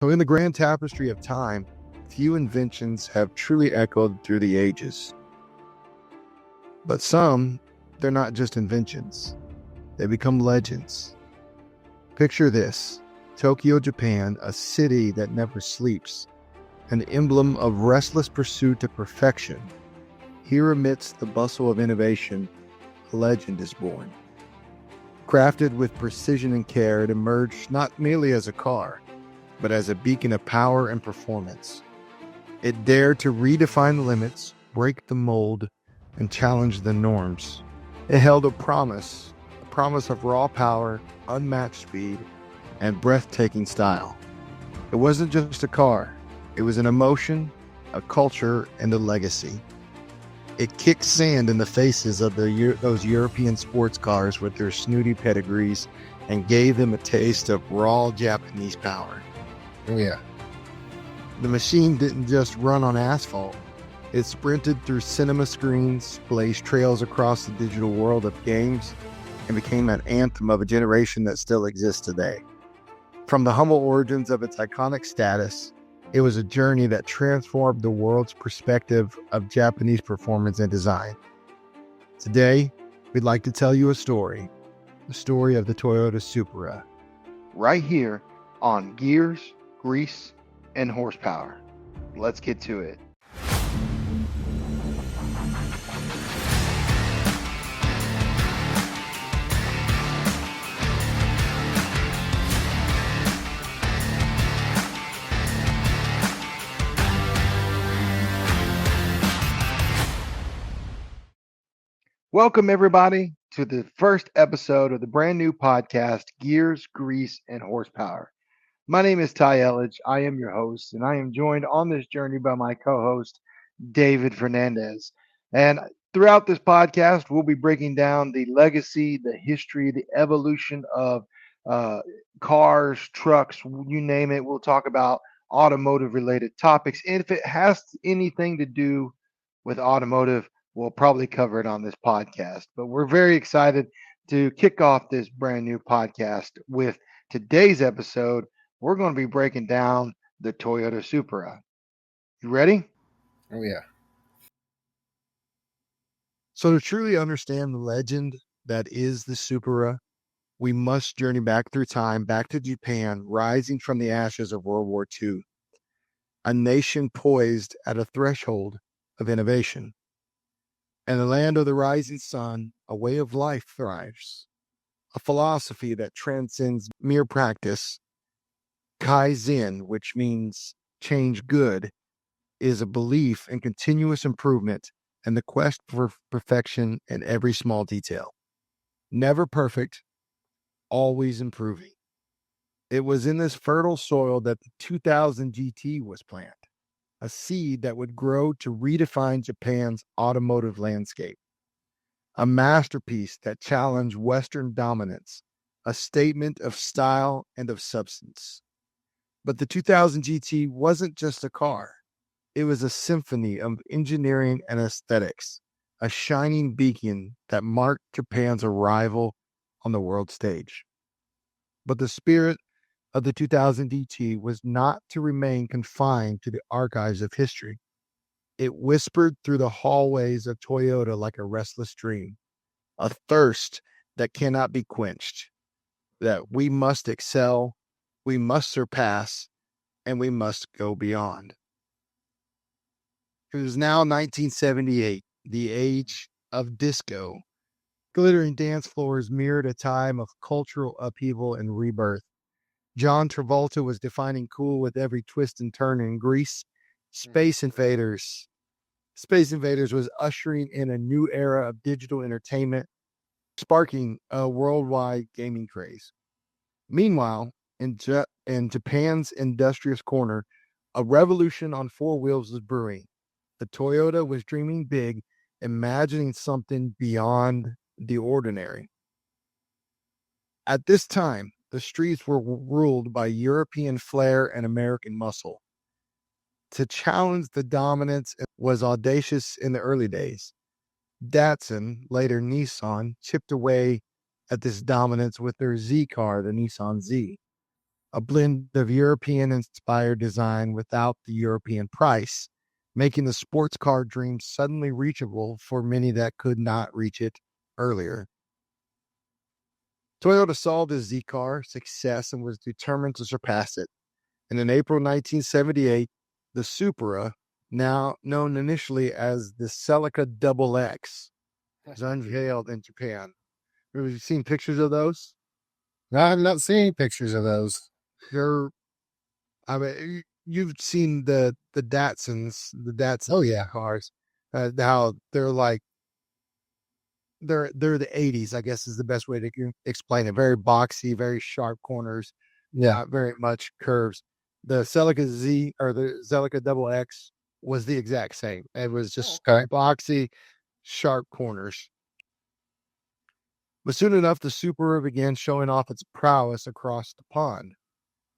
So in the grand tapestry of time, few inventions have truly echoed through the ages. But some, they're not just inventions. They become legends. Picture this: Tokyo, Japan, a city that never sleeps, an emblem of restless pursuit of perfection. Here amidst the bustle of innovation, a legend is born. Crafted with precision and care, it emerged not merely as a car, but as a beacon of power and performance. It dared to redefine the limits, break the mold, and challenge the norms. It held a promise of raw power, unmatched speed, and breathtaking style. It wasn't just a car, it was an emotion, a culture, and a legacy. It kicked sand in the faces of those European sports cars with their snooty pedigrees and gave them a taste of raw Japanese power. Oh yeah. The machine didn't just run on asphalt. It sprinted through cinema screens, blazed trails across the digital world of games, and became an anthem of a generation that still exists today. From the humble origins of its iconic status, it was a journey that transformed the world's perspective of Japanese performance and design. Today, we'd like to tell you the story of the Toyota Supra, right here on Gears, Grease, and Horsepower. Let's get to it. Welcome, everybody, to the first episode of the brand new podcast, Gears, Grease, and Horsepower. My name is Ty Elledge. I am your host, and I am joined on this journey by my co-host, David Fernandez. And throughout this podcast, we'll be breaking down the legacy, the history, the evolution of cars, trucks, you name it. We'll talk about automotive-related topics. And if it has anything to do with automotive, we'll probably cover it on this podcast. But we're very excited to kick off this brand new podcast with today's episode. We're going to be breaking down the Toyota Supra. You ready? Oh, yeah. So to truly understand the legend that is the Supra, we must journey back through time, back to Japan, rising from the ashes of World War II, a nation poised at a threshold of innovation. In the land of the rising sun, a way of life thrives, a philosophy that transcends mere practice. Kaizen, which means change good, is a belief in continuous improvement and the quest for perfection in every small detail. Never perfect, always improving. It was in this fertile soil that the 2000 GT was planted, a seed that would grow to redefine Japan's automotive landscape. A masterpiece that challenged Western dominance, a statement of style and of substance. But the 2000 GT wasn't just a car. It was a symphony of engineering and aesthetics, a shining beacon that marked Japan's arrival on the world stage. But the spirit of the 2000 GT was not to remain confined to the archives of history. It whispered through the hallways of Toyota like a restless dream, a thirst that cannot be quenched, that we must excel, we must surpass, and we must go beyond. It was now 1978, the age of disco. Glittering dance floors mirrored a time of cultural upheaval and rebirth. John Travolta was defining cool with every twist and turn in Grease. Space Invaders was ushering in a new era of digital entertainment, sparking a worldwide gaming craze. Meanwhile, in Japan's industrious corner, a revolution on four wheels was brewing. The Toyota was dreaming big, imagining something beyond the ordinary. At this time, the streets were ruled by European flair and American muscle. To challenge the dominance was audacious in the early days. Datsun, later Nissan, chipped away at this dominance with their Z car, the Nissan Z. a blend of European inspired design without the European price, making the sports car dream suddenly reachable for many that could not reach it earlier. Toyota saw the Z car success and was determined to surpass it. And in April 1978, the Supra, now known initially as the Celica Double X, was unveiled in Japan. Have you seen pictures of those? No, I've not seen pictures of those. They're, I mean, you've seen the Datsuns, the Datsun Oh yeah, cars, how they're like they're the 80s, I guess is the best way to explain it. Very boxy, very sharp corners, yeah. not very much curves. The Celica Z or the Celica Double X was the exact same. It was just Okay. boxy, sharp corners. But soon enough, the Supra began showing off its prowess across the pond.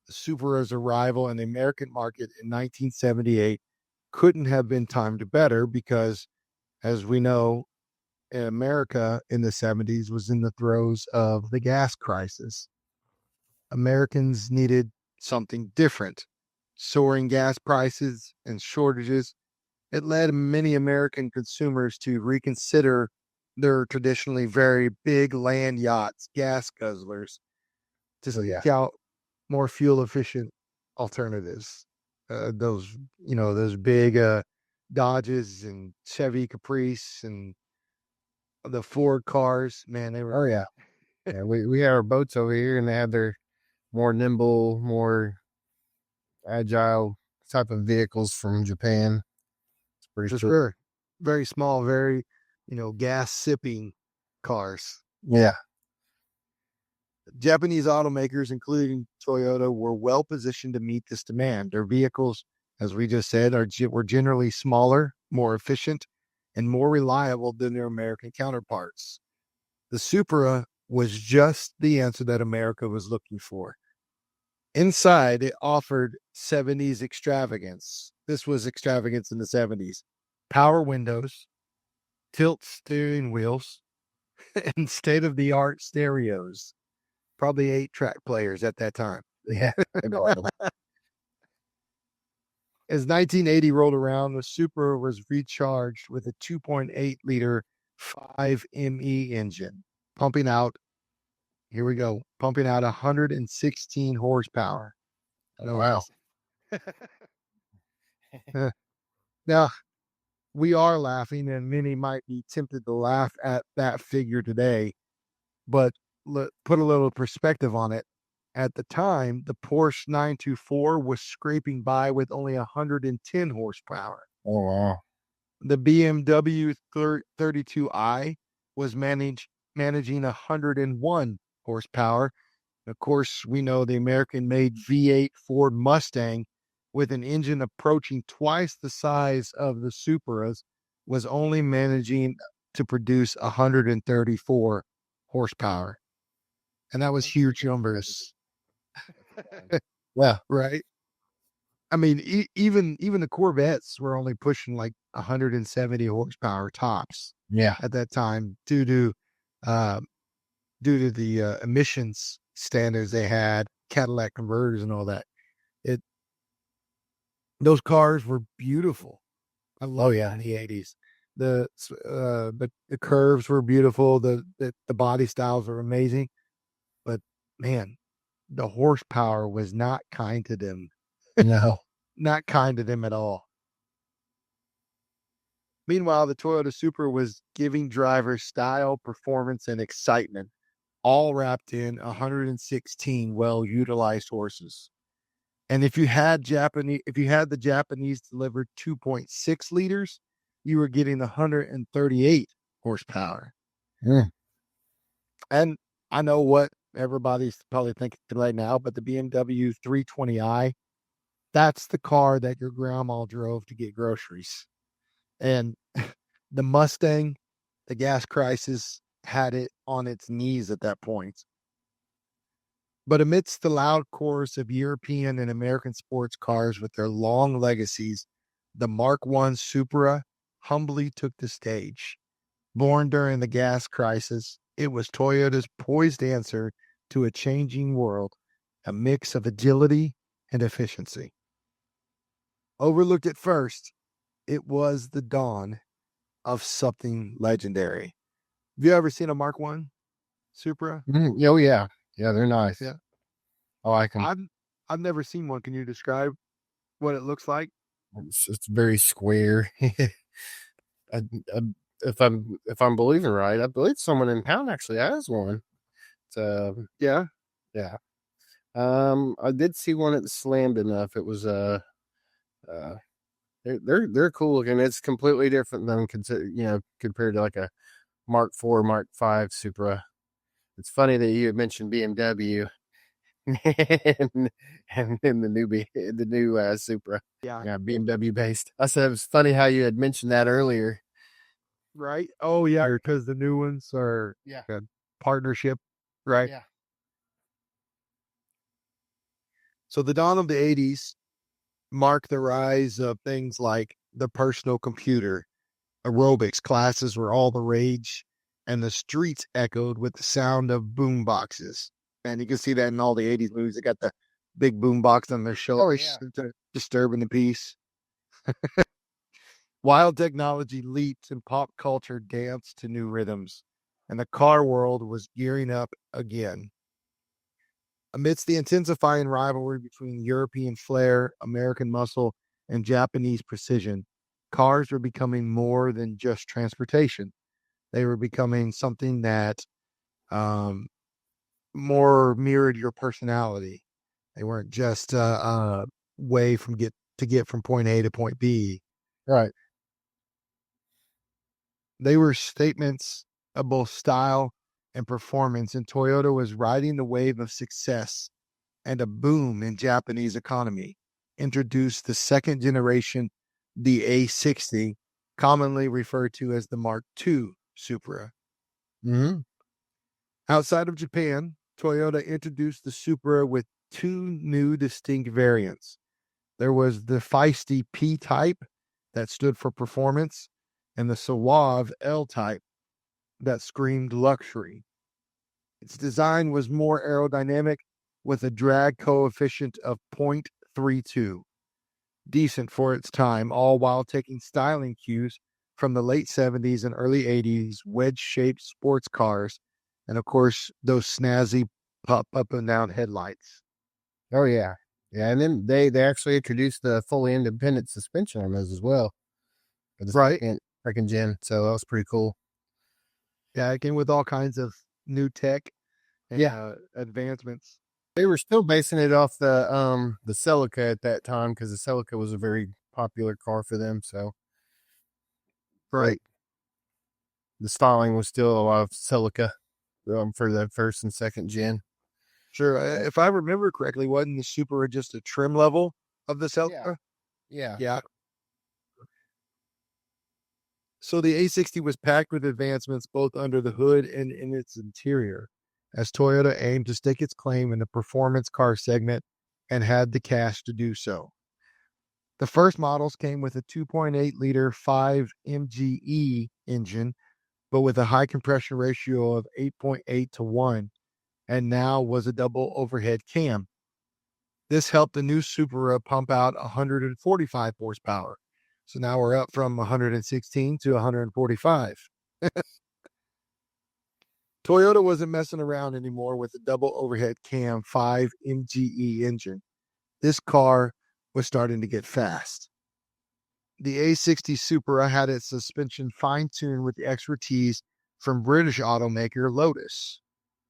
The Supra's arrival in the American market in 1978 couldn't have been timed better because, as we know, America in the 70s was in the throes of the gas crisis. Americans needed something different. Soaring gas prices and shortages, it led many American consumers to reconsider their traditionally very big land yachts, gas guzzlers, to Oh yeah. seek out more fuel efficient alternatives. Those, those big Dodges and Chevy Caprice and the Ford cars, man, they Oh were yeah. Yeah. We have our boats over here, and they have their more nimble, more agile type of vehicles from Japan. It's pretty for cool. sure very small, very, gas sipping cars. Yeah. Japanese automakers, including Toyota, were well positioned to meet this demand. Their vehicles, as we just said, were generally smaller, more efficient, and more reliable than their American counterparts. The Supra was just the answer that America was looking for. Inside, it offered 70s extravagance. This was extravagance in the 70s. Power windows, tilt steering wheels, and state of the art stereos. Probably 8-track players at that time. Yeah. As 1980 rolled around, the Supra was recharged with a 2.8-liter 5ME engine, pumping out, here we go, pumping out 116 horsepower. I know what Wow. this is. Now, we are laughing, and many might be tempted to laugh at that figure today, but put a little perspective on it. At the time, the Porsche 924 was scraping by with only 110 horsepower. Oh wow. The BMW 32i was managing 101 horsepower. Of course, we know the American made V8 Ford Mustang with an engine approaching twice the size of the Supra's was only managing to produce 134 horsepower. And that was huge numbers. Yeah. Right? I mean, even the Corvettes were only pushing like 170 horsepower tops Yeah. at that time uh, due to the emissions standards they had, Cadillac converters and all that. It Those cars were beautiful. I Oh love yeah. in the 80s. The curves were beautiful. The body styles were amazing. But man, the horsepower was not kind to them. No. Not kind to them at all. Meanwhile, the Toyota Supra was giving drivers style, performance, and excitement, all wrapped in 116 well-utilized horses. And if you had the Japanese delivered 2.6 liters, you were getting 138 horsepower. Mm. And I know what everybody's probably thinking right now, but the BMW 320i, that's the car that your grandma drove to get groceries. And the Mustang, the gas crisis had it on its knees at that point. But amidst the loud chorus of European and American sports cars with their long legacies, the Mark I Supra humbly took the stage. Born during the gas crisis, it was Toyota's poised answer to a changing world. a mix of agility and efficiency. Overlooked at first, it was the dawn of something legendary. Have you ever seen a Mark One Supra? Oh yeah, yeah, they're nice. Yeah, I like them. I've never seen one. Can you describe what it looks like? It's very square. I, I, if I'm believing right, I believe someone in town actually has one. So Yeah, yeah, I did see one that slammed enough. It was uh they're cool looking. It's completely different than compared to like a Mark IV, Mark V Supra. It's funny that you had mentioned BMW and then the new Supra, yeah, yeah, BMW based. I said it was funny how you had mentioned that earlier. right. Oh yeah, because the new ones are Yeah, a partnership, right? yeah. So the dawn of the '80s marked the rise of things like the personal computer. Aerobics classes were all the rage, and the streets echoed with the sound of boom boxes. And you can see that in all the '80s movies. They got the big boom box on their Oh shoulders, yeah. disturbing the peace. Wild technology leaped and pop culture danced to new rhythms, and the car world was gearing up again. Amidst the intensifying rivalry between European flair, American muscle, and Japanese precision, cars were becoming more than just transportation. They were becoming something that um, more mirrored your personality. They weren't just a way to get from point A to point B. Right. They were statements of both style and performance, and Toyota was riding the wave of success and a boom in Japanese economy. Introduced the second generation, the A60, commonly referred to as the Mark II Supra. Hmm. Outside of Japan, Toyota introduced the Supra with two new distinct variants. There was the feisty P type that stood for performance, and the suave L type that screamed luxury. Its design was more aerodynamic with a drag coefficient of 0.32, decent for its time, all while taking styling cues from the late 70s and early 80s wedge shaped sports cars, and of course, those snazzy pop up and down headlights. Oh yeah, yeah. And then they actually introduced the fully independent suspension on those as well for the Right. second gen. So that was pretty cool. Yeah, it came with all kinds of new tech and Yeah, advancements. they were still basing it off the Celica at that time because the Celica was a very popular car for them. So, but Right. the styling was still a lot of Celica for the first and second gen. Sure. But If I remember correctly, wasn't the Supra just a trim level of the yeah, Celica? yeah. Yeah. So the A60 was packed with advancements both under the hood and in its interior, as Toyota aimed to stake its claim in the performance car segment and had the cash to do so. The first models came with a 2.8-liter 5 MGE engine, but with a high compression ratio of 8.8 to 1, and now was a double overhead cam. This helped the new Supra pump out 145 horsepower. So now we're up from 116 to 145. Toyota wasn't messing around anymore with the double overhead cam 5 MGE engine. This car was starting to get fast. The A60 Supra had its suspension fine tuned with the expertise from British automaker Lotus.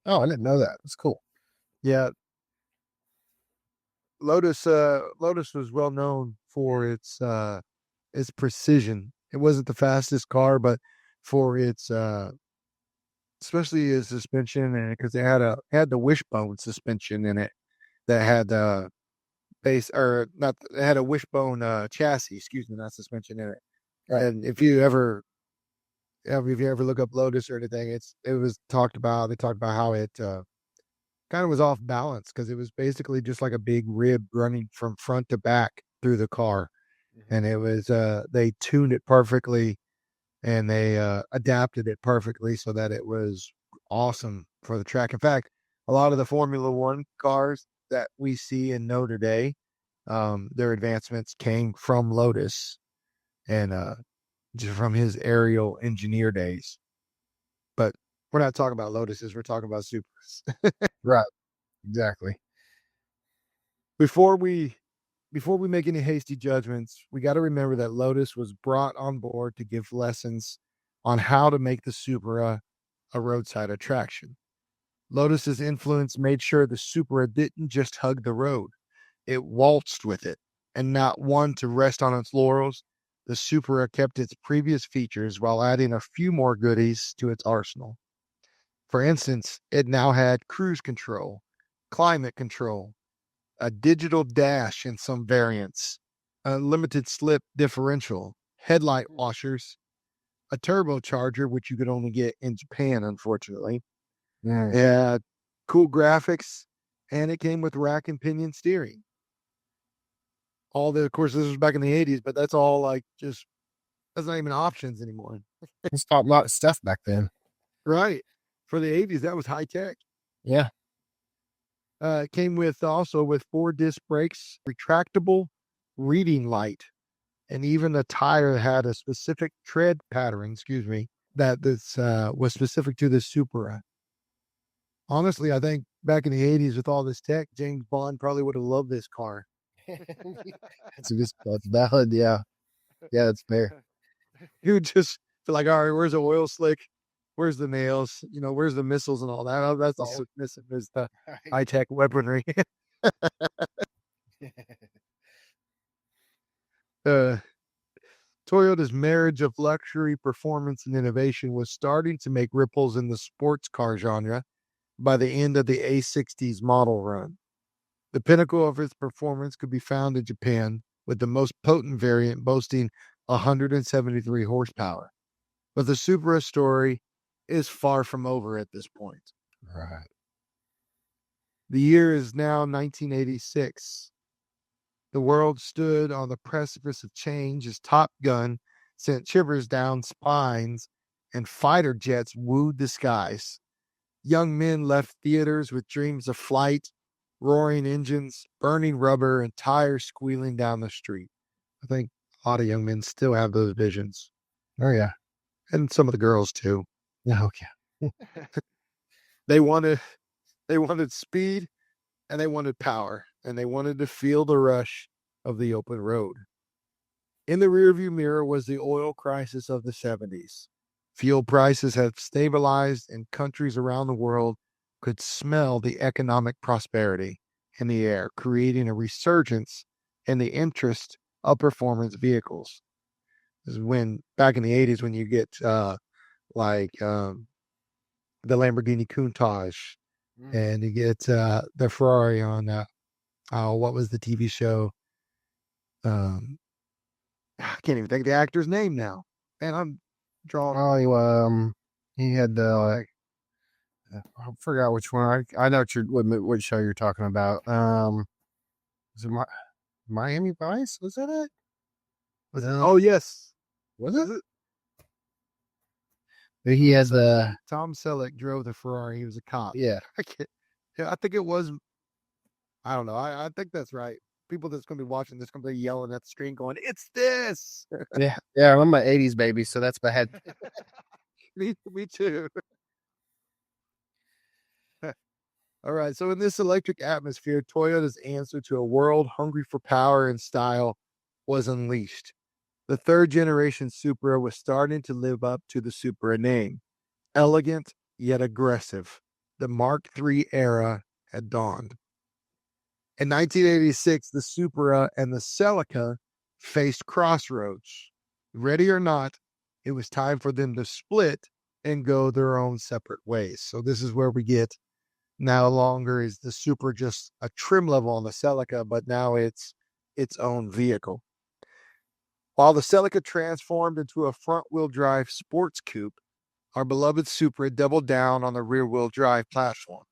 Oh, I didn't know that. That's cool. Yeah, Lotus was well known for its precision. It wasn't the fastest car, but for its especially its suspension, and because it had the wishbone suspension in it that had base or not, it had a wishbone chassis, excuse me, not suspension in it. Right. And if you ever look up Lotus or anything, it was talked about. They talked about how it kind of was off balance because it was basically just like a big rib running from front to back through the car, Hmm. and it was they tuned it perfectly and they adapted it perfectly so that it was awesome for the track. In fact, a lot of the Formula One cars that we see and know today, their advancements came from Lotus and just from his aerial engineer days. But we're not talking about Lotuses, we're talking about Supras. Right. Exactly. Before we make any hasty judgments, we got to remember that Lotus was brought on board to give lessons on how to make the Supra a roadside attraction. Lotus's influence made sure the Supra didn't just hug the road, it waltzed with it. And not one to rest on its laurels, the Supra kept its previous features while adding a few more goodies to its arsenal. For instance, it now had cruise control, climate control, a digital dash in some variants, a limited slip differential, headlight washers, a turbocharger, which you could only get in Japan, unfortunately. Mm. Yeah, cool graphics, and it came with rack and pinion steering. Of course, this was back in the 80s, but that's all that's not even options anymore. It's top notch stuff back then. Right. For the 80s, that was high tech. Yeah. It came with also with 4 disc brakes, retractable reading light, and even the tire had a specific tread pattern, that this was specific to the Supra. Honestly, I think back in the 80s with all this tech, James Bond probably would have loved this car. That's valid. Yeah. Yeah, that's fair. He would just feel like, all right, where's the oil slick? Where's the nails? Where's the missiles and all that? Oh, that's all it's missing is the high tech weaponry. uh, Toyota's marriage of luxury, performance, and innovation was starting to make ripples in the sports car genre by the end of the A60's model run. The pinnacle of its performance could be found in Japan, with the most potent variant boasting 173 horsepower. But the Supra story is far from over at this point. Right. The year is now 1986. The world stood on the precipice of change as Top Gun sent shivers down spines and fighter jets wooed the skies. Young men left theaters with dreams of flight, roaring engines, burning rubber, and tires squealing down the street. I think a lot of young men still have those visions, Oh yeah. and some of the girls too. Yeah. Okay. They wanted speed, and they wanted power, and they wanted to feel the rush of the open road. In the rearview mirror was the oil crisis of the 70s. Fuel prices had stabilized, and countries around the world could smell the economic prosperity in the air, creating a resurgence in the interest of performance vehicles. This is when, back in the 80s, when you get like the Lamborghini Countach, and you get the Ferrari on, what was the TV show? I can't even think of the actor's name now. Man, I'm drawing. Oh, he had like I forgot which one. I know what show you're talking about. Was it Miami Vice? Was that it? Oh, yes. Was Is it? it? He has the Tom Selleck drove the Ferrari. He was a cop. yeah. I think it was. I don't know. I think that's right. People that's going to be watching this going to be yelling at the screen, going, "It's this!" Yeah. I'm a '80s baby, so that's bad. me too. All right. So in this electric atmosphere, Toyota's answer to a world hungry for power and style was unleashed. The third generation Supra was starting to live up to the Supra name. Elegant yet aggressive, the Mark III era had dawned. In 1986, the Supra and the Celica faced crossroads. Ready or not, it was time for them to split and go their own separate ways. So this is where we get no longer is the Supra just a trim level on the Celica, but now it's its own vehicle. While the Celica transformed into a front-wheel drive sports coupe, our beloved Supra doubled down on the rear-wheel drive platform.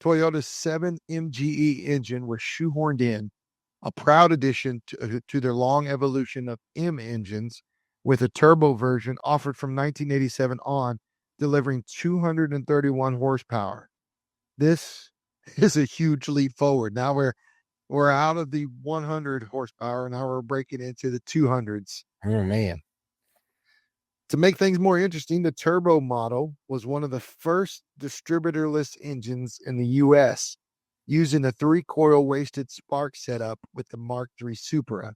Toyota's 7 MGE engine was shoehorned in, a proud addition to their long evolution of M engines, with a turbo version offered from 1987 on, delivering 231 horsepower. This is a huge leap forward. Now we're out of the 100 horsepower. Now we're breaking into the 200s. Oh man. To make things more interesting, the turbo model was one of the first distributorless engines in the US, using a 3-coil wasted spark setup with the Mark III Supra.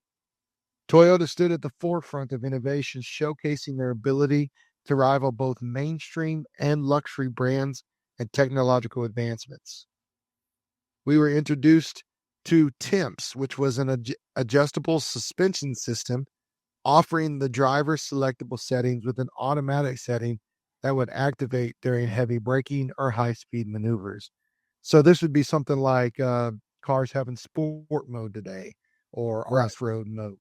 Toyota stood at the forefront of innovation, showcasing their ability to rival both mainstream and luxury brands and technological advancements. We were introduced to TIMPS, which was an adjustable suspension system offering the driver selectable settings with an automatic setting that would activate during heavy braking or high speed maneuvers. So this would be something like cars having sport mode today or Right. off-road mode.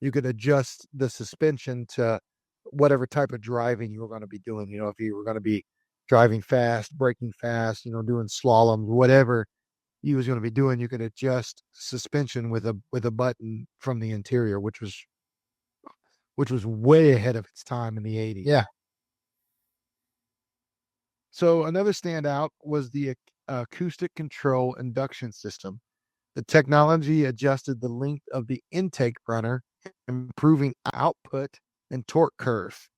You could adjust the suspension to whatever type of driving you were going to be doing. You know, if you were going to be driving fast, braking fast, doing slaloms, whatever you was going to be doing, you could adjust suspension with a button from the interior, which was way ahead of its time in the 80s. Yeah. So another standout was the acoustic control induction system. The technology adjusted the length of the intake runner, improving output and torque curve.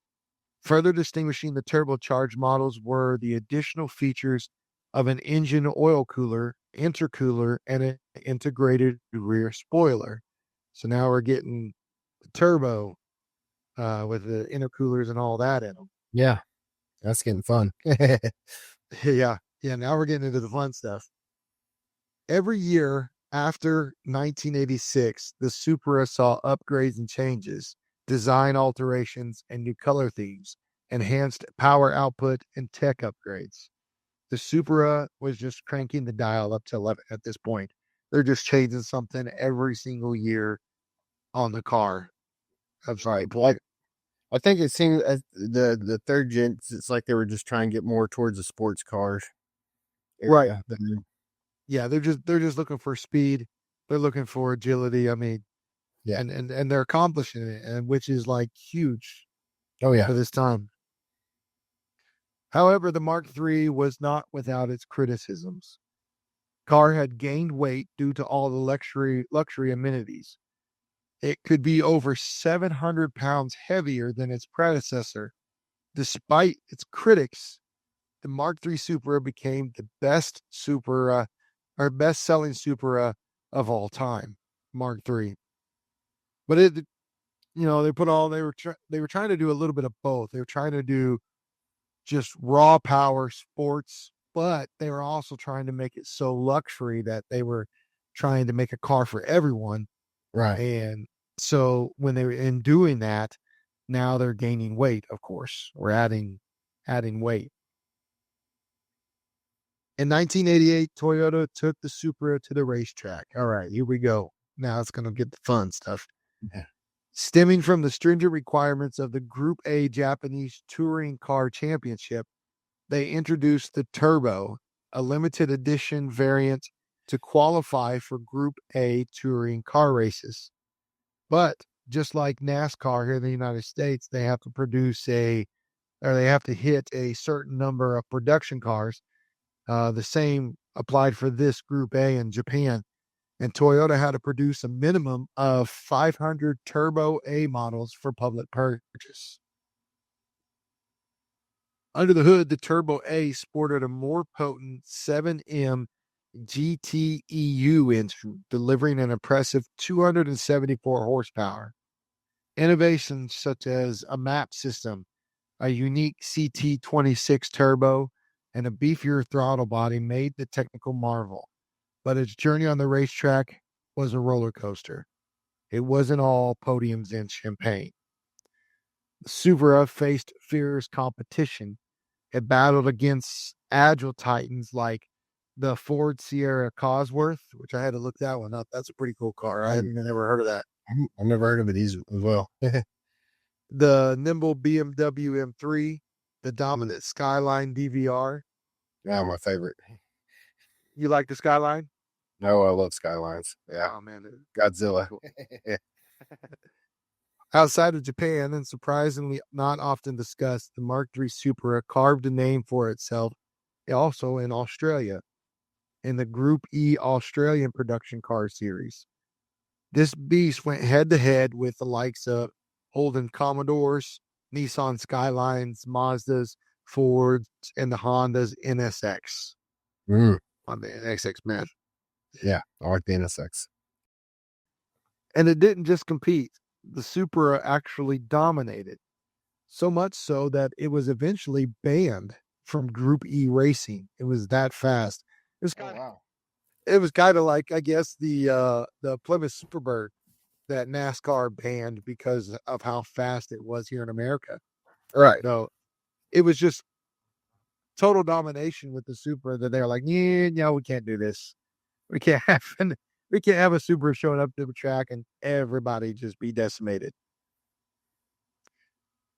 Further distinguishing the turbocharged models were the additional features of an engine oil cooler, intercooler, and an integrated rear spoiler. So now we're getting the turbo with the intercoolers and all that in them. Yeah. That's getting fun. Yeah. Yeah. Now we're getting into the fun stuff. Every year after 1986, the Supra saw upgrades and changes, design alterations, and new color themes, enhanced power output, and tech upgrades. The Supra was just cranking the dial up to 11 at this point. They're just changing something every single year on the car. Right. Like I think it seemed the third gen. It's like they were just trying to get more towards the sports cars Right. area. Yeah, they're just looking for speed. They're looking for agility. I mean, Yeah. and they're accomplishing it, and which is like huge Oh yeah. for this time. However, the Mark III was not without its criticisms. Car had gained weight due to all the luxury amenities. It could be over 700 pounds heavier than its predecessor. Despite its critics, the Mark III Supra became the best Supra or best selling Supra of all time. Mark III. But they were trying to do a little bit of both. They were trying to do just raw power sports, but they were also trying to make it so luxury that they were trying to make a car for everyone. Right. And so when they were in doing that, now they're gaining weight, of course. We're adding weight. In 1988, Toyota took the Supra to the racetrack. All right, here we go. Now it's going to get the fun stuff. Yeah. Stemming from the stringent requirements of the Group A Japanese Touring Car Championship, they introduced the Turbo, a limited edition variant to qualify for Group A touring car races. But just like NASCAR here in the United States, they have to hit a certain number of production cars. The same applied for this Group A in Japan. And Toyota had to produce a minimum of 500 Turbo A models for public purchase. Under the hood, the Turbo A sported a more potent 7M GTEU engine, delivering an impressive 274 horsepower. Innovations such as a map system, a unique CT26 turbo, and a beefier throttle body made the technical marvel. But its journey on the racetrack was a roller coaster. It wasn't all podiums and champagne. The Supra faced fierce competition. It battled against agile titans like the Ford Sierra Cosworth, which I had to look that one up. That's a pretty cool car. I hadn't never heard of that. I've never heard of it as well. The nimble BMW M3, the dominant Skyline DVR. Yeah, my favorite. You like the Skyline? No, I love Skylines. Yeah. Oh man, Godzilla. cool. Outside of Japan, and surprisingly not often discussed, the Mark III Supra carved a name for itself also in Australia. in the Group E Australian production car series. This beast went head to head with the likes of Holden Commodores, Nissan Skylines, Mazdas, Fords, and the Honda's NSX. Mm, On the NSX, man. yeah, I like the NSX. And it didn't just compete. The Supra actually dominated. So much so that it was eventually banned from Group E racing. It was that fast. It was kind of Wow. it was kind of like, I guess, the Plymouth Superbird that NASCAR banned because of how fast it was here in America. Right. No, it was just total domination with the Supra that they're like, yeah, no, we can't do this. We can't have we can't have a Supra showing up to the track and everybody just be decimated.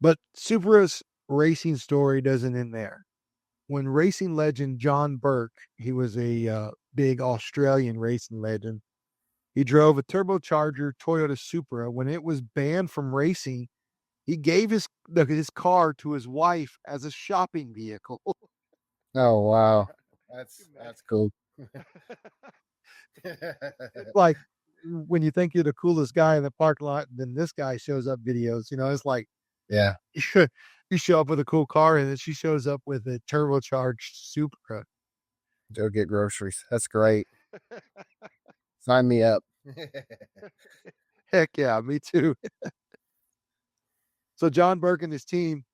But Supra's racing story doesn't end there. When racing legend John Burke, he was a big Australian racing legend. He drove a turbocharger Toyota Supra. When it was banned from racing, he gave his car to his wife as a shopping vehicle. Oh wow. That's cool. It's like when you think you're the coolest guy in the parking lot, and then this guy shows up videos. It's like Yeah. you show up with a cool car, and then she shows up with a turbocharged Supra. Go get groceries. That's great. Sign me up. Heck yeah, me too. So John Burke and his team,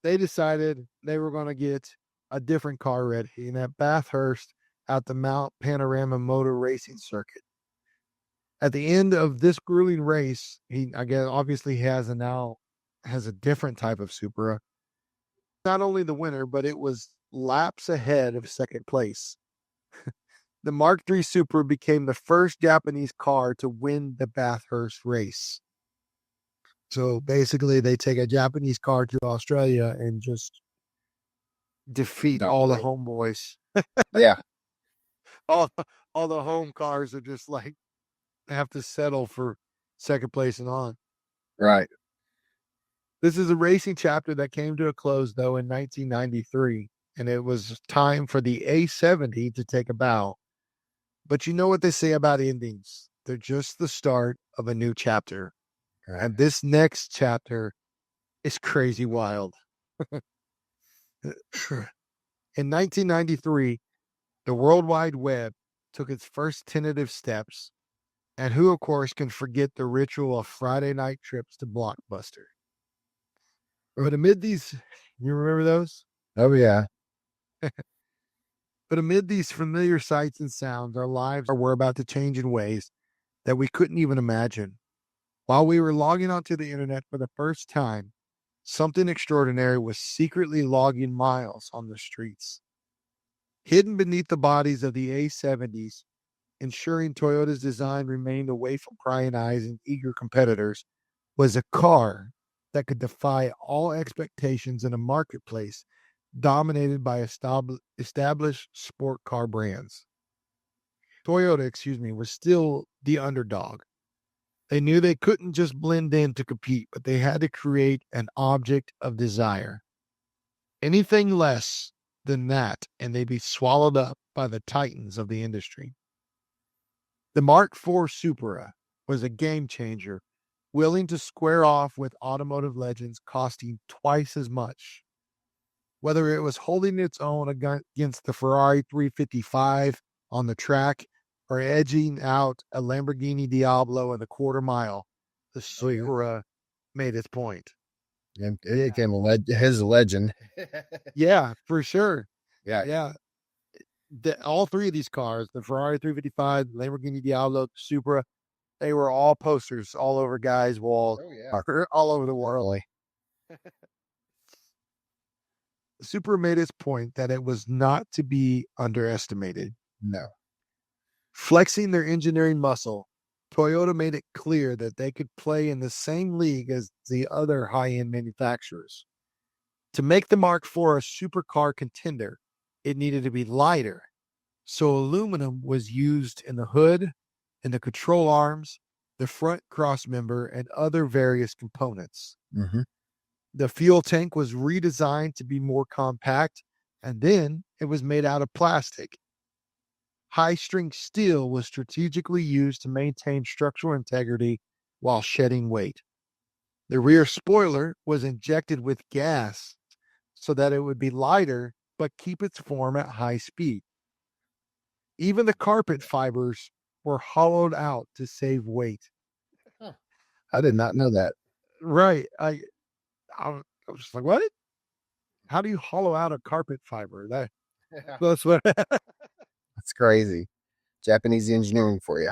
they decided they were going to get a different car ready, and at Bathurst at the Mount Panorama Motor Racing Circuit. At the end of this grueling race, he, I guess, obviously has a different type of Supra. Not only the winner, but it was laps ahead of second place. The Mark III Supra became the first Japanese car to win the Bathurst race. So basically, they take a Japanese car to Australia and just defeat all the Dominate. homeboys. Yeah. all all the home cars are just like have to settle for second place and on. Right. This is a racing chapter that came to a close though in 1993, and it was time for the A70 to take a bow. But you know what they say about endings? They're just the start of a new chapter. Right. And this next chapter is crazy wild. In 1993, the World Wide Web took its first tentative steps. And who, of course, can forget the ritual of Friday night trips to Blockbuster? But amid these, you remember those? Oh yeah. But amid these familiar sights and sounds, our lives were about to change in ways that we couldn't even imagine. While we were logging onto the internet for the first time, something extraordinary was secretly logging miles on the streets. Hidden beneath the bodies of the A70s, ensuring Toyota's design remained away from prying eyes and eager competitors, was a car that could defy all expectations in a marketplace dominated by established sport car brands. Toyota, was still the underdog. They knew they couldn't just blend in to compete, but they had to create an object of desire. Anything less than that, and they'd be swallowed up by the titans of the industry. The Mark IV Supra was a game changer, willing to square off with automotive legends costing twice as much. Whether it was holding its own against the Ferrari 355 on the track or edging out a Lamborghini Diablo in the quarter mile, the Supra made its point. And it became his legend. Yeah, for sure. Yeah. Yeah. All three of these cars, the Ferrari 355, Lamborghini Diablo, Supra, they were all posters all over guys' walls, Oh yeah. all over the world. The Supra made its point that it was not to be underestimated. No. Flexing their engineering muscle, Toyota made it clear that they could play in the same league as the other high-end manufacturers. To make the Mark IV a supercar contender, it needed to be lighter. So aluminum was used in the hood, in the control arms, the front crossmember, and other various components. Mm-hmm. The fuel tank was redesigned to be more compact, and then it was made out of plastic. high-strength steel was strategically used to maintain structural integrity while shedding weight. The rear spoiler was injected with gas so that it would be lighter but keep its form at high speed. Even the carpet fibers were hollowed out to save weight. Huh. I did not know that. Right. I was just like, what? How do you hollow out a carpet fiber? That's what. That's crazy. Japanese engineering for you.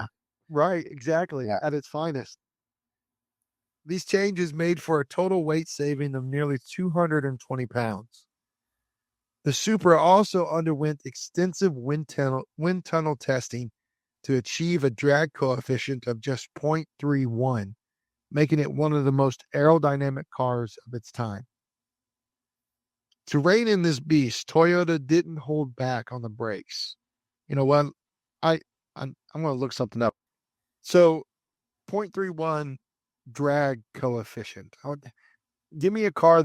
Right. Exactly. Yeah. At its finest. These changes made for a total weight saving of nearly 220 pounds. The Supra also underwent extensive wind tunnel testing to achieve a drag coefficient of just 0.31, making it one of the most aerodynamic cars of its time. To rein in this beast, Toyota didn't hold back on the brakes. You know what? I'm going to look something up. So 0.31 drag coefficient. Give me a car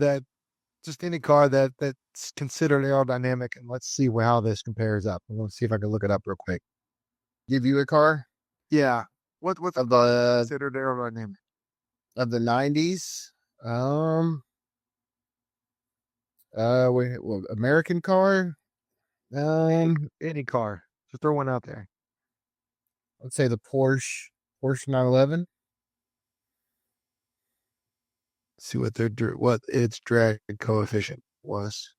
just any car that's considered aerodynamic, and let's see how this compares up. I'm going to see if I can look it up real quick. Give you a car Yeah. What's of the considered aerodynamic? 90s. American car. Any car. Just throw one out there. Let's say the Porsche 911. See what its drag coefficient was.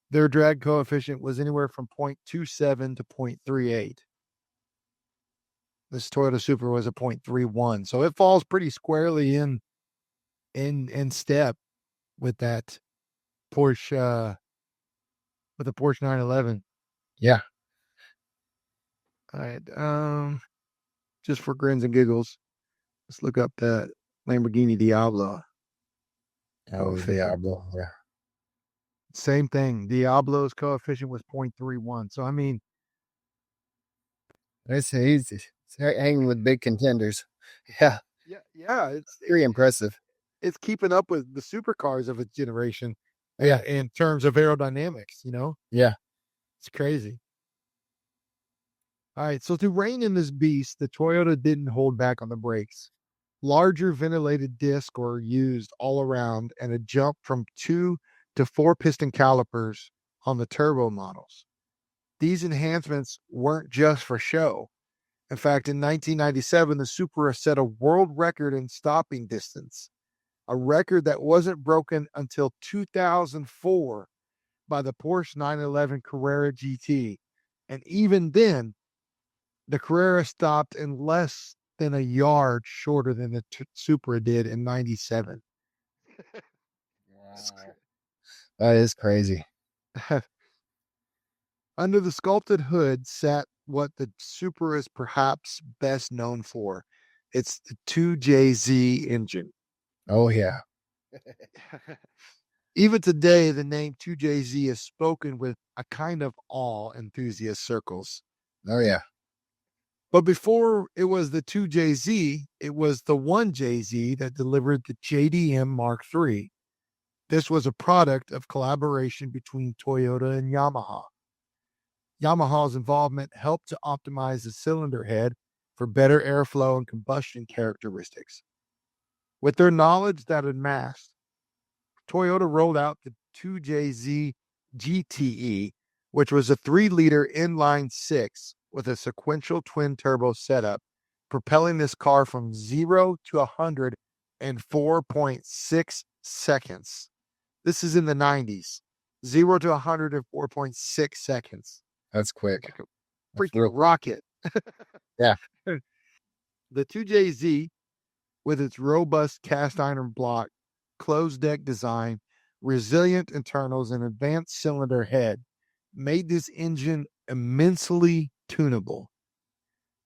Their drag coefficient was anywhere from 0.27 to 0.38. This Toyota Supra was a 0.31, so it falls pretty squarely in step with that Porsche with the Porsche 911. Yeah. All right, just for grins and giggles, let's look up that Lamborghini Diablo. Oh, Diablo. Yeah. Same thing. Diablo's coefficient was 0.31. So I mean, He's hanging with big contenders. Yeah. yeah, it's Very impressive. it's keeping up with the supercars of its generation. Yeah. In terms of aerodynamics, Yeah. it's crazy. All right, so to rein in this beast, the Toyota didn't hold back on the brakes. Larger ventilated discs were used all around, and a jump from 2 to 4 piston calipers on the turbo models. These enhancements weren't just for show. In fact, in 1997, the Supra set a world record in stopping distance, a record that wasn't broken until 2004 by the Porsche 911 Carrera GT. And even then, the Carrera stopped in less than a yard shorter than the Supra did in 97. Wow. That is crazy. Under the sculpted hood sat what the Supra is perhaps best known for. It's the 2JZ engine. Oh, yeah. Even today, the name 2JZ is spoken with a kind of awe in enthusiast circles. Oh, yeah. But before it was the 2JZ, it was the 1JZ that delivered the JDM Mark III. This was a product of collaboration between Toyota and Yamaha. Yamaha's involvement helped to optimize the cylinder head for better airflow and combustion characteristics. With their knowledge that amassed, Toyota rolled out the 2JZ GTE, which was a 3-liter inline 6 with a sequential twin turbo setup, propelling this car from 0 to 100 in 4.6 seconds. This is in the 90s. 0 to 100 in 4.6 seconds. That's quick. Like a freaking rocket. Yeah. The 2JZ, with its robust cast iron block, closed deck design, resilient internals, and advanced cylinder head, made this engine immensely tunable.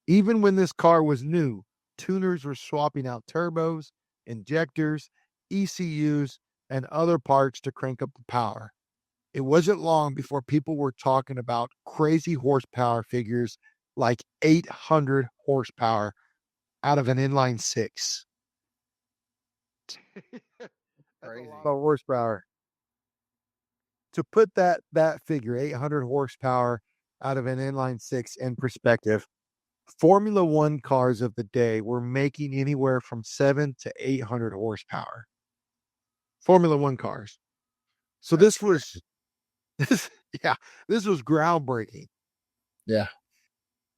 Even when this car was new, tuners were swapping out turbos, injectors, ECUs, and other parts to crank up the power. It wasn't long before people were talking about crazy horsepower figures like 800 horsepower out of an inline 6. That's Crazy. a lot of horsepower. To put that figure, 800 horsepower out of an inline six in perspective, Formula One cars of the day were making anywhere from 7 to 800 horsepower. Formula One cars. So That's this was this, yeah, this was groundbreaking. yeah.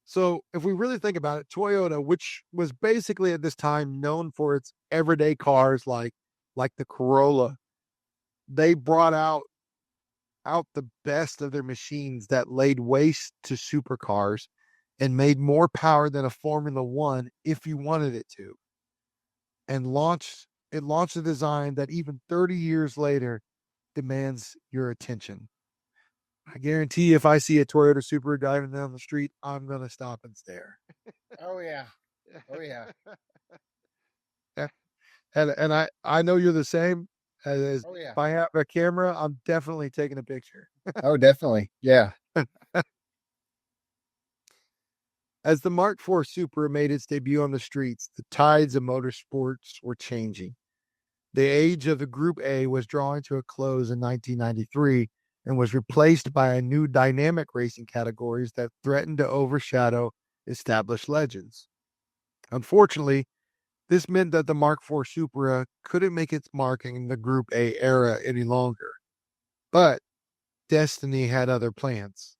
So if we really think about it, Toyota, which was basically at this time known for its everyday cars like the Corolla, they brought out the best of their machines that laid waste to supercars and made more power than a Formula One if you wanted it to. And launched a design that even 30 years later demands your attention. I guarantee if I see a Toyota Supra driving down the street, I'm gonna stop and stare. Oh yeah. Oh yeah. And I know you're the same. As Oh yeah. if I have a camera, I'm definitely taking a picture. Oh, definitely. Yeah. As the Mark IV Supra made its debut on the streets, the tides of motorsports were changing. The age of the Group A was drawing to a close in 1993 and was replaced by a new dynamic racing categories that threatened to overshadow established legends. Unfortunately, this meant that the Mark IV Supra couldn't make its mark in the Group A era any longer. But destiny had other plans.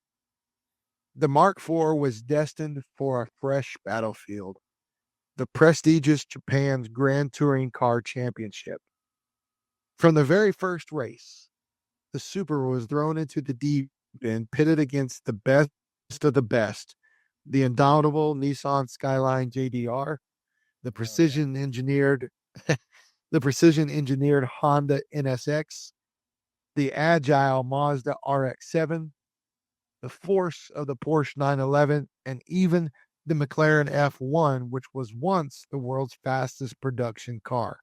The Mark IV was destined for a fresh battlefield, the prestigious Japan's Grand Touring Car Championship. From the very first race, the Supra was thrown into the deep end, pitted against the best of the best, the indomitable Nissan Skyline JDR, the Oh yeah. precision engineered the precision engineered Honda NSX, the agile Mazda RX-7, the force of the Porsche 911, and even the McLaren F1, which was once the world's fastest production car.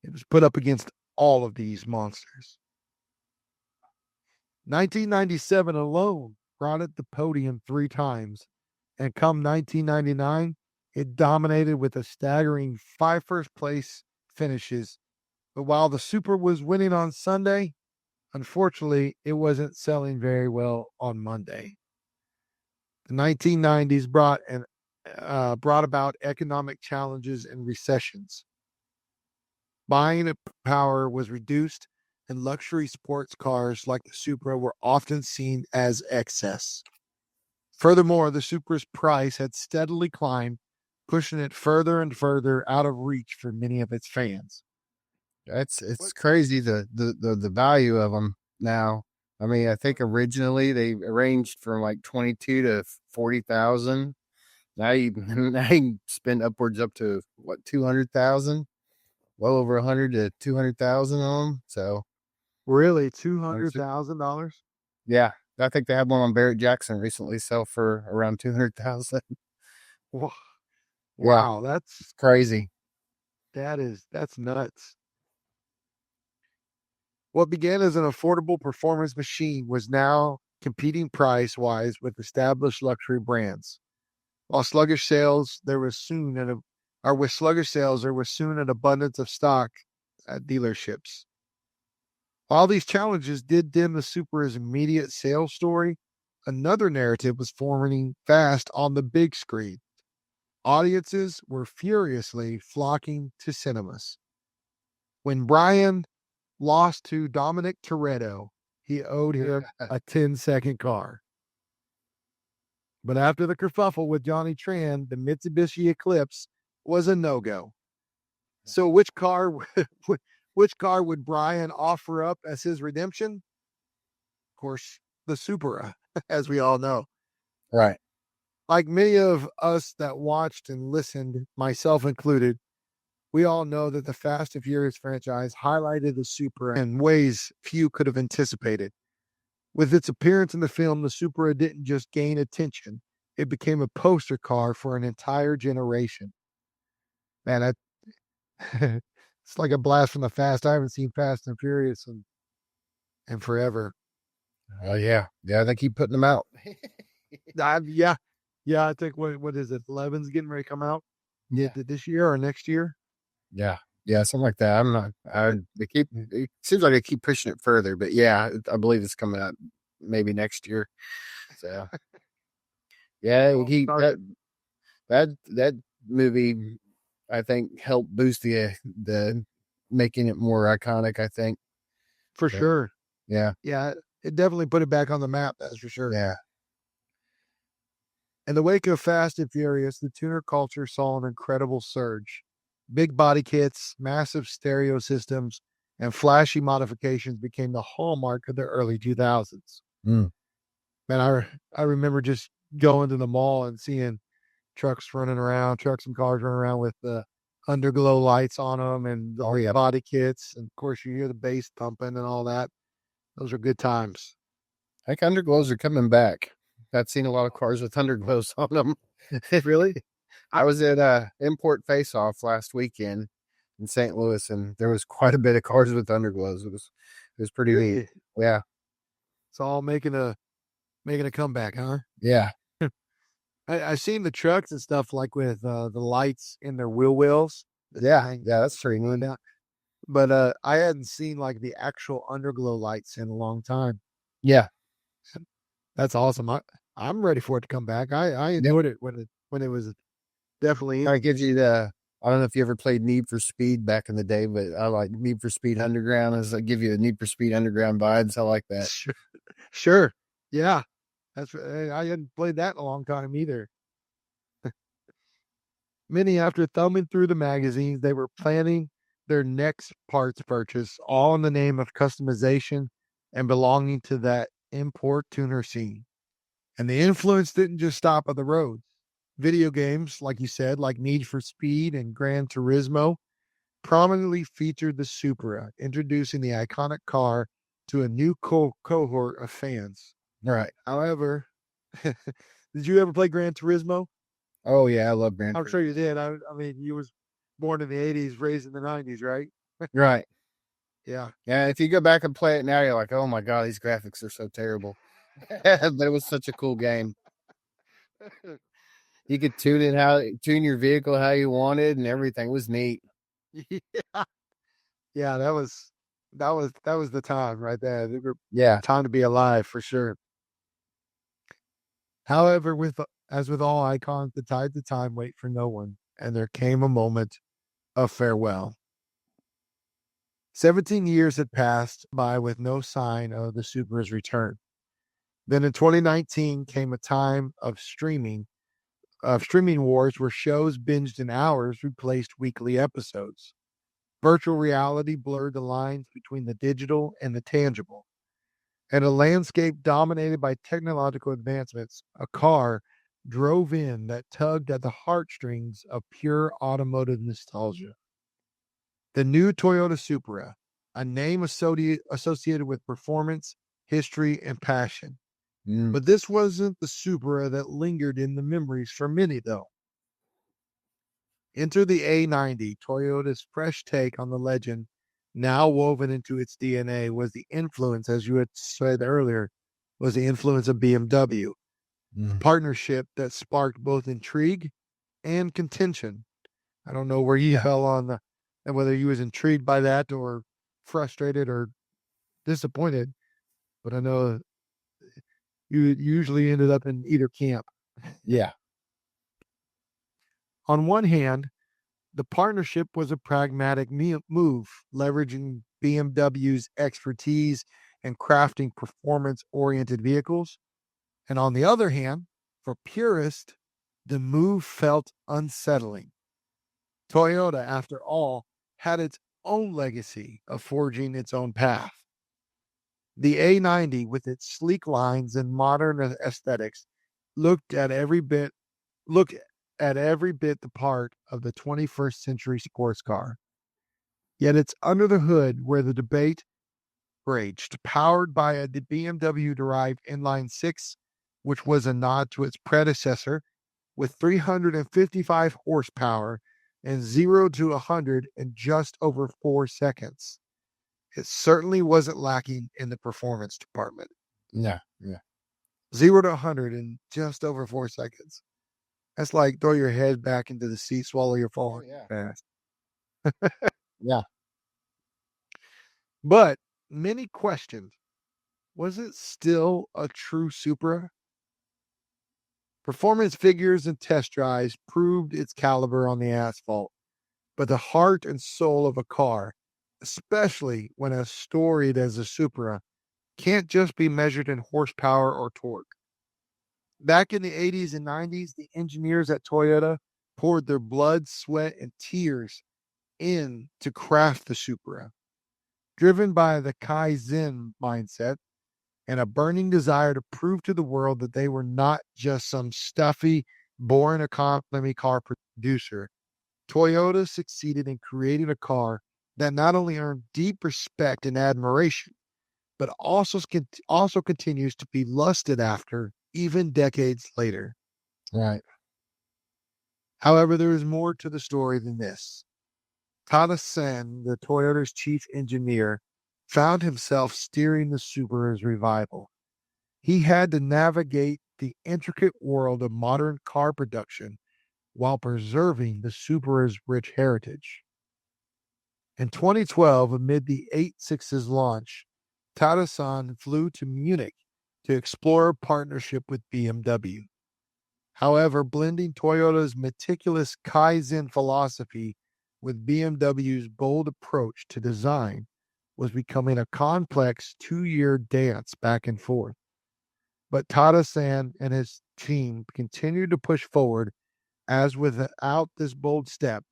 It was put up against all of these monsters. 1997 alone brought it the podium 3 times, and come 1999, it dominated with a staggering 5 first-place finishes. But while the Super was winning on Sunday, unfortunately, it wasn't selling very well on Monday. The 1990s brought about economic challenges and recessions. Buying power was reduced, and luxury sports cars like the Supra were often seen as excess. Furthermore, the Supra's price had steadily climbed, pushing it further and further out of reach for many of its fans. It's What? crazy the value of them now. I mean, I think originally they arranged from like 22 to 40,000. Now you now you can spend upwards up to what 200,000, well over 100 to 200,000 on them. So Really, on Sup- $200,000? yeah, I think they had one on Barrett Jackson recently sell for around 200,000. Yeah, Wow, it's crazy. that's nuts. What began as an affordable performance machine was now competing price-wise with established luxury brands. While sluggish sales, there was soon an or with sluggish sales, there was soon an abundance of stock at dealerships. While these challenges did dim the Supra's immediate sales story, another narrative was forming fast on the big screen. Audiences were furiously flocking to cinemas. When Brian lost to Dominic Toretto, he owed him a 10-second car. But after the kerfuffle with Johnny Tran, the Mitsubishi Eclipse was a no-go. So which car would Brian offer up as his redemption? Of course, the Supra, as we all know. Right. Like many of us that watched and listened, myself included, we all know that the Fast and Furious franchise highlighted the Supra in ways few could have anticipated. With its appearance in the film, the Supra didn't just gain attention, it became a poster car for an entire generation. Man, it's like a blast from the past. I haven't seen Fast and Furious in forever. Oh yeah, yeah. They keep putting them out. Yeah, yeah. I think what is it? 11's getting ready to come out Yeah, this year or next year. yeah, yeah. Something like that. I'm not. They keep. It seems like they keep pushing it further, but yeah, I believe it's coming out maybe next year. So Yeah, that movie, I think, helped boost the making it more iconic. I think. For But, sure. yeah, Yeah, it definitely put it back on the map, that's for sure. yeah, In the wake of Fast and Furious, the tuner culture saw an incredible surge. Big body kits, massive stereo systems, and flashy modifications became the hallmark of the early 2000s. mm. Man, I remember just going to the mall and seeing trucks and cars running around with the underglow lights on them and all the body kits. And of course, you hear the bass pumping and all that. Those are good times. I think underglows are coming back. I've seen a lot of cars with underglows on them. Really? I was at Import Face Off last weekend in St. Louis, and there was quite a bit of cars with underglows. It was pretty neat. Really? Yeah, It's all making a comeback, huh? yeah, I've seen the trucks and stuff like with the lights in their wheel wells that yeah, hang yeah. That's pretty on neat. down. But I hadn't seen like the actual underglow lights in a long time. Yeah, That's awesome. I'm ready for it to come back. I yep. enjoyed it when it was definitely in. Kind of gives you the. I don't know if you ever played Need for Speed back in the day, but I like Need for Speed Underground. As I give you the Need for Speed Underground vibes. I like that. Sure. Sure. Yeah. I hadn't played that in a long time either. Many, after thumbing through the magazines, they were planning their next parts purchase, all in the name of customization and belonging to that import tuner scene. And the influence didn't just stop at the roads. Video games, like you said, like Need for Speed and Gran Turismo, prominently featured the Supra, introducing the iconic car to a new cohort of fans. All right. However, did you ever play Gran Turismo? Oh yeah, I love Gran I'm sure Turismo. you did. I mean, you was born in the '80s, raised in the '90s, right? Right. Yeah. Yeah. If you go back and play it now, you're like, oh my god, these graphics are so terrible. But it was such a cool game. You could tune your vehicle how you wanted, and everything was neat. Yeah. Yeah, that was the time right there. Yeah. Time to be alive for sure. However, as with all icons, the tides of time wait for no one, and there came a moment of farewell. 17 years had passed by with no sign of the Supra's return. Then in 2019 came a time of streaming wars where shows binged in hours replaced weekly episodes. Virtual reality blurred the lines between the digital and the tangible. And a landscape dominated by technological advancements, a car drove in that tugged at the heartstrings of pure automotive nostalgia. The new Toyota Supra, a name associated with performance, history, and passion. Mm, But this wasn't the Supra that lingered in the memories for many, though. Enter the A90, Toyota's fresh take on the legend, now woven into its DNA, was the influence, as you had said earlier, was the influence of BMW, a mm. partnership that sparked both intrigue and contention. I don't know where you fell on the, and whether you was intrigued by that or frustrated or disappointed, but I know you usually ended up in either camp. Yeah. On one hand, the partnership was a pragmatic move, leveraging BMW's expertise in crafting performance oriented vehicles. And on the other hand, for purists, the move felt unsettling. Toyota, after all, had its own legacy of forging its own path. The A90, with its sleek lines and modern aesthetics, looked at every bit looked at every bit the part of the 21st century sports car. Yet it's under the hood where the debate raged, powered by a BMW derived inline six, which was a nod to its predecessor, with 355 horsepower and 0 to 100 in just over 4 seconds. It certainly wasn't lacking in the performance department. Yeah. Yeah. 0 to 100 in just over 4 seconds. That's like throw your head back into the seat, swallow your Oh phone yeah. fast. Yeah. But many questioned, was it still a true Supra? Performance figures and test drives proved its caliber on the asphalt, but the heart and soul of a car, especially when as storied as a Supra, can't just be measured in horsepower or torque. Back in the 80s and 90s, the engineers at Toyota poured their blood, sweat, and tears in to craft the Supra. Driven by the Kaizen mindset and a burning desire to prove to the world that they were not just some stuffy, boring economy car producer, Toyota succeeded in creating a car that not only earned deep respect and admiration, but also continues to be lusted after even decades later. Right. However, there is more to the story than this. Tada Sen, the Toyota's chief engineer, found himself steering the Subaru's revival. He had to navigate the intricate world of modern car production while preserving the Subaru's rich heritage. In 2012, amid the 86's launch, Tada-san flew to Munich to explore a partnership with BMW. However, blending Toyota's meticulous Kaizen philosophy with BMW's bold approach to design was becoming a complex 2-year dance back and forth. But Tada-san and his team continued to push forward, as without this bold step,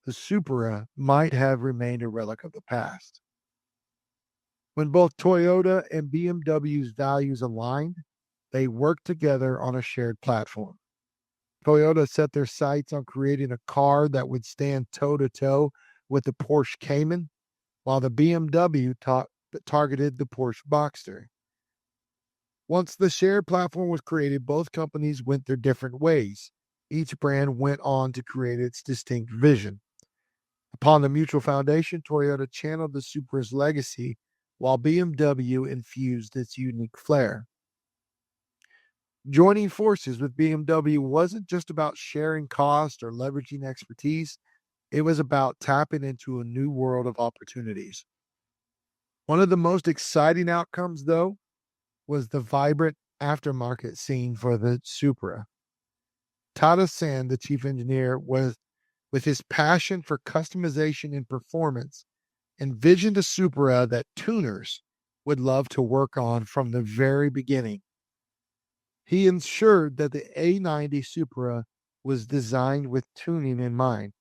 the Supra might have remained a relic of the past. When both Toyota and BMW's values aligned, they worked together on a shared platform. Toyota set their sights on creating a car that would stand toe to toe with the Porsche Cayman, while the BMW targeted the Porsche Boxster. Once the shared platform was created, both companies went their different ways. Each brand went on to create its distinct vision. Upon the mutual foundation, Toyota channeled the Supra's legacy, while BMW infused its unique flair. Joining forces with BMW wasn't just about sharing cost or leveraging expertise, it was about tapping into a new world of opportunities. One of the most exciting outcomes, though, was the vibrant aftermarket scene for the Supra. Tada San, the chief engineer, was with his passion for customization and performance, envisioned a Supra that tuners would love to work on from the very beginning. He ensured that the A90 Supra was designed with tuning in mind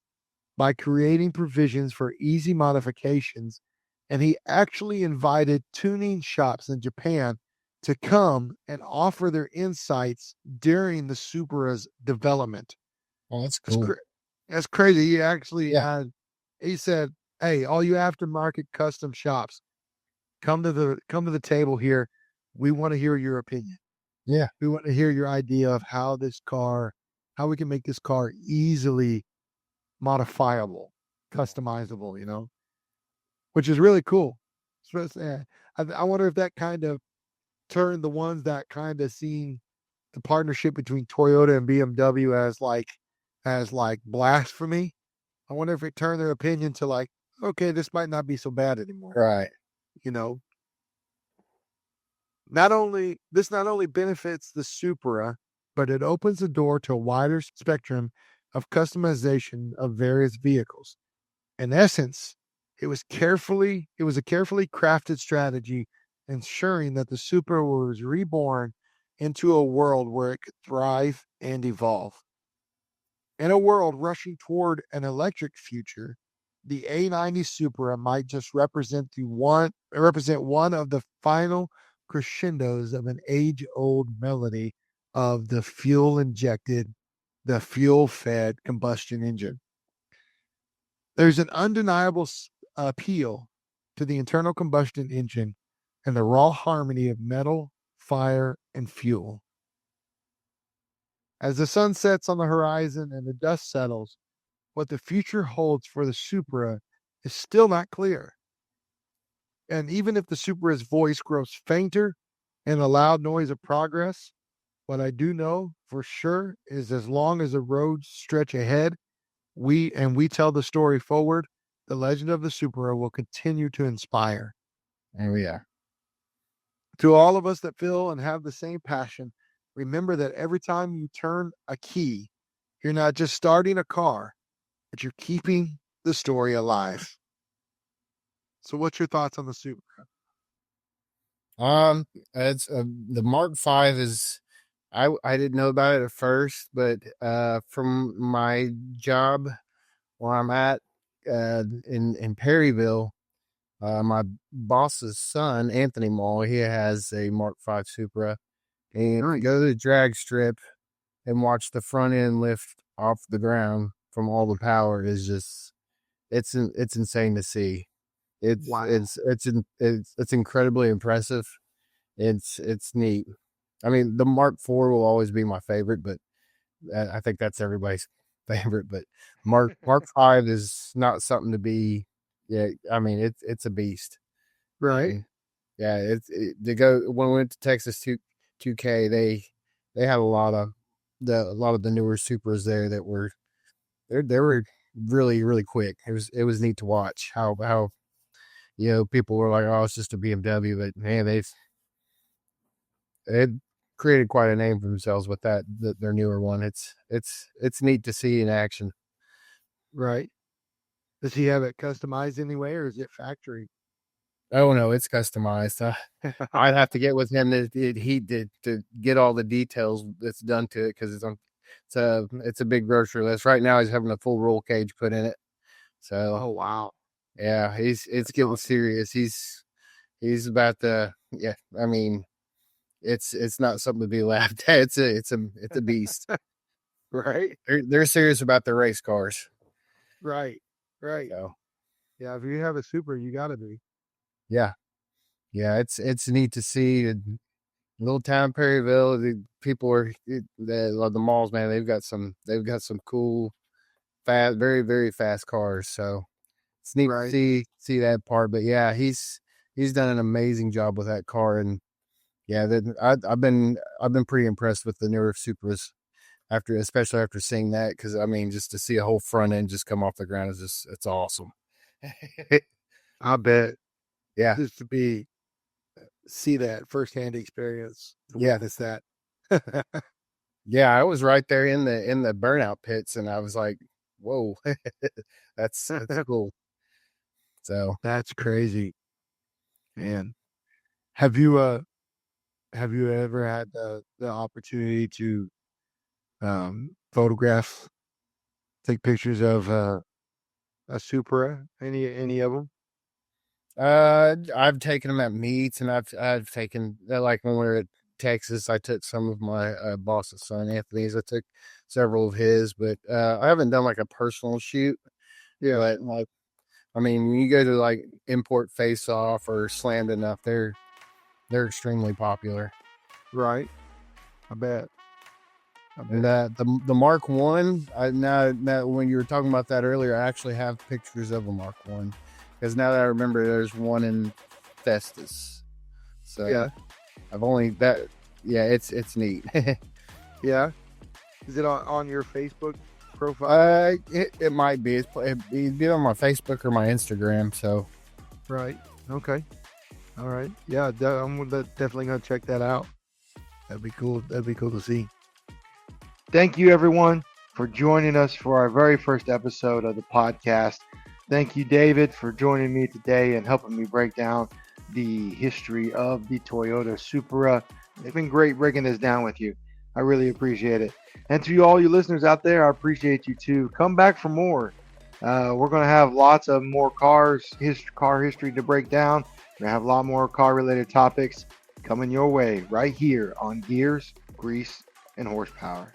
by creating provisions for easy modifications, and he actually invited tuning shops in Japan to come and offer their insights during the Supra's development. Oh, that's That's, cool. that's crazy. He actually Yeah. he said, "Hey, all you aftermarket custom shops, come to the table here. We want to hear your opinion. Yeah. We want to hear your idea of how we can make this car easily modifiable, customizable, which is really cool." I wonder if that kind of turned the ones that kind of seen the partnership between Toyota and BMW as like blasphemy. I wonder if it turned their opinion to like, okay, this might not be so bad anymore. Right. You know, not only benefits the Supra, but it opens the door to a wider spectrum of customization of various vehicles. In essence, it was a carefully crafted strategy ensuring that the Supra was reborn into a world where it could thrive and evolve. In a world rushing toward an electric future, the A90 Supra might just represent one of the final crescendos of an age-old melody of the fuel-fed combustion engine. There's an undeniable appeal to the internal combustion engine and the raw harmony of metal, fire, and fuel. As the sun sets on the horizon and the dust settles, what the future holds for the Supra is still not clear. And even if the Supra's voice grows fainter in the loud noise of progress, what I do know for sure is as long as the roads stretch ahead, we tell the story forward, the legend of the Supra will continue to inspire. Oh, yeah. To all of us that feel and have the same passion, remember that every time you turn a key, you're not just starting a car, but you're keeping the story alive. So, what's your thoughts on the Supra? It's the Mark V is. I didn't know about it at first, but from my job where I'm at in Perryville, my boss's son Anthony Mall, he has a Mark V Supra, and if you go Nice. to the drag strip and watch the front end lift off the ground from all the power is just it's insane to see. Wow. It's incredibly impressive. It's neat. I mean, the Mark IV will always be my favorite, but I think that's everybody's favorite. But Mark V is not something to be. Yeah, I mean it's a beast. Right. And yeah, to go when we went to Texas 2K, they had a lot of the newer Supras there that were they were really quick. It was neat to watch how people were like, oh, it's just a BMW, but man, they've created quite a name for themselves with their newer one. It's neat to see in action. Right. Does he have it customized anyway, or is it factory? Oh no, it's customized. I'd have to get with him he did to get all the details that's done to it because it's a big grocery list. Right now he's having a full roll cage put in it. So Oh wow, yeah, it's that's getting awesome. serious. He's about to yeah. I mean, it's not something to be laughed at. It's a beast. Right. They're serious about their race cars. Right. Right. So Yeah. If you have a Super, you got to be. yeah, yeah, it's neat to see. Little town Perryville, the people are the malls, man. They've got some cool, fast, very fast cars. So it's neat to Right. see that part. But yeah, he's done an amazing job with that car, and yeah, I've been pretty impressed with the newer Supras especially after seeing that because I mean just to see a whole front end just come off the ground is just it's awesome. I bet Yeah, just to be see that firsthand experience to yeah, witness that. yeah. I was right there in the burnout pits, and I was like, whoa, that's cool. So That's crazy, man. Have you uh have you ever had the opportunity to photograph, take pictures of a Supra? Any of them? I've taken them at meets, and I've taken like when we were at Texas, I took some of my boss's son Anthony's. I took several of his, but I haven't done like a personal shoot. Yeah. But like, I mean, when you go to like Import Face Off or Slammed Enough, they're extremely popular. Right. I bet. I And bet. the Mark One, now when you were talking about that earlier, I actually have pictures of a Mark One because now that I remember, there's one in Festus. So Yeah. I've only that. Yeah, it's neat. Yeah. Is it on your Facebook profile? It might be. It'd be on my Facebook or my Instagram. So Right. Okay. All right. Yeah. Definitely gonna check that out. That'd be cool. That'd be cool to see. Thank you, everyone, for joining us for our very first episode of the podcast. Thank you, David, for joining me today and helping me break down the history of the Toyota Supra. It's been great breaking this down with you. I really appreciate it. And to all you listeners out there, I appreciate you too. Come back for more. We're going to have lots of more car history to break down. We're going to have a lot more car related topics coming your way right here on Gears, Grease, and Horsepower.